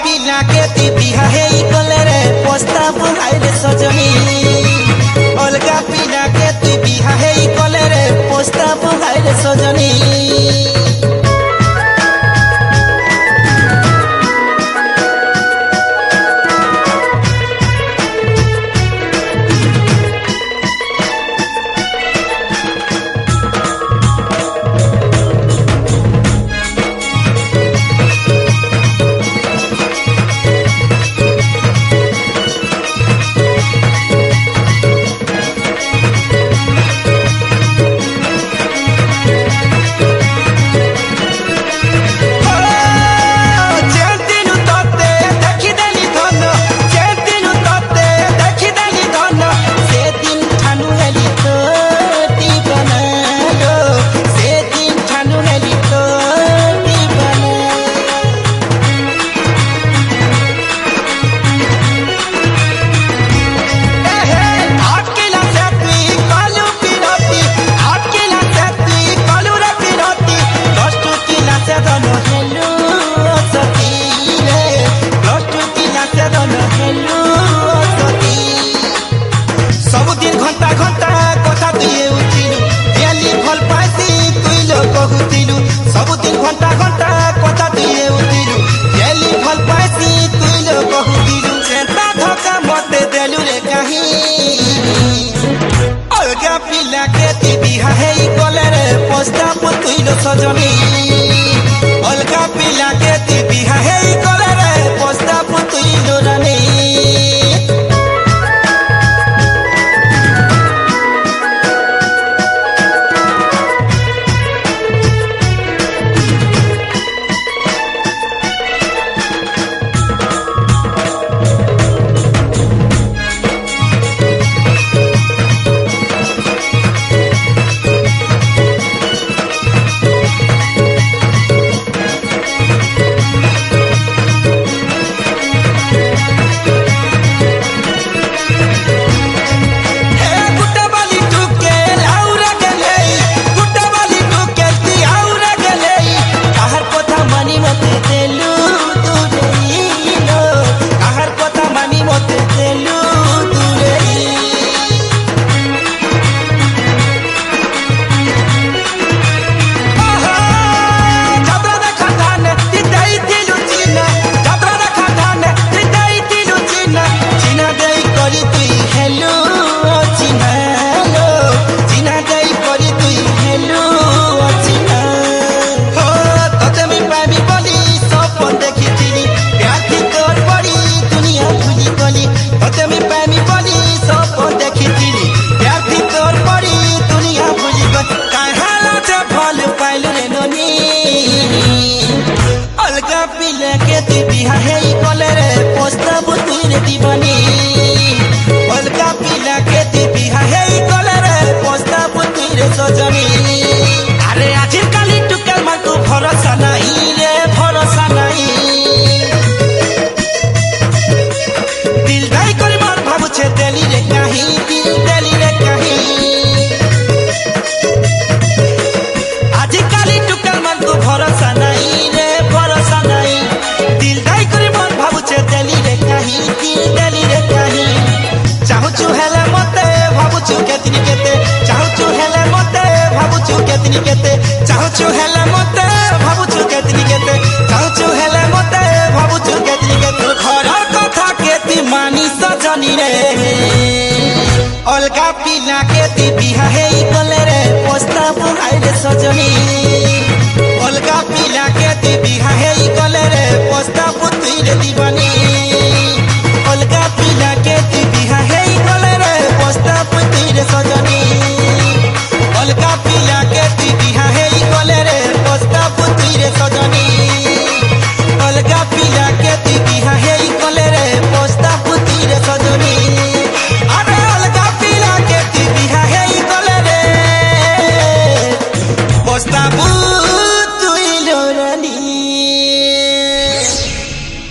पिला के ती बिहा हे कले रे प्रस्ताव हाइरे सजनी अलगा पिला के ती बिहा हे कले रे प्रस्ताव हाइरे सजनी अलगा पिला के ती बिहा हे कले रे प्रस्ताव तुइलो सजनी अलगा पिला के ती बिहा हे कले रे प्रस्ताव तुइलो रानी पिला के ती बिहा हे कले रे प्रस्ताव तुइरे दीवानी अलगा पिला के ती बिहा हे कले रे प्रस्ताव तुइरे सजनी अरे आजिकाली टुकल मान तू भरोसा नहीं रे भरोसा नहीं दिल दाई करी मन भाबुछे देली रे काहे दिल देली रे काहे आजिकाली टुकल मान तू भरोसा नहीं रे भरोसा नहीं दिल दाई करी मन भाबुछे देली रे काहे दिल देली रे काहे चाहुछु हेले मते भाबुछु केतनी केते चाहुछु हेले मते भाबुछु केतनी केते चाहुछु हेले मते भाबुछु केतनी केते चाहुछु हेले मते भाबुछु केतनी केते घर कथा केती मानी सजनी रे अलगा पिला केती बिहा हे कले रे प्रस्ताव हाइरे सजनी अलगा पिला केती बिहा हे कले रे प्रस्ताव तुइरे दीवानी।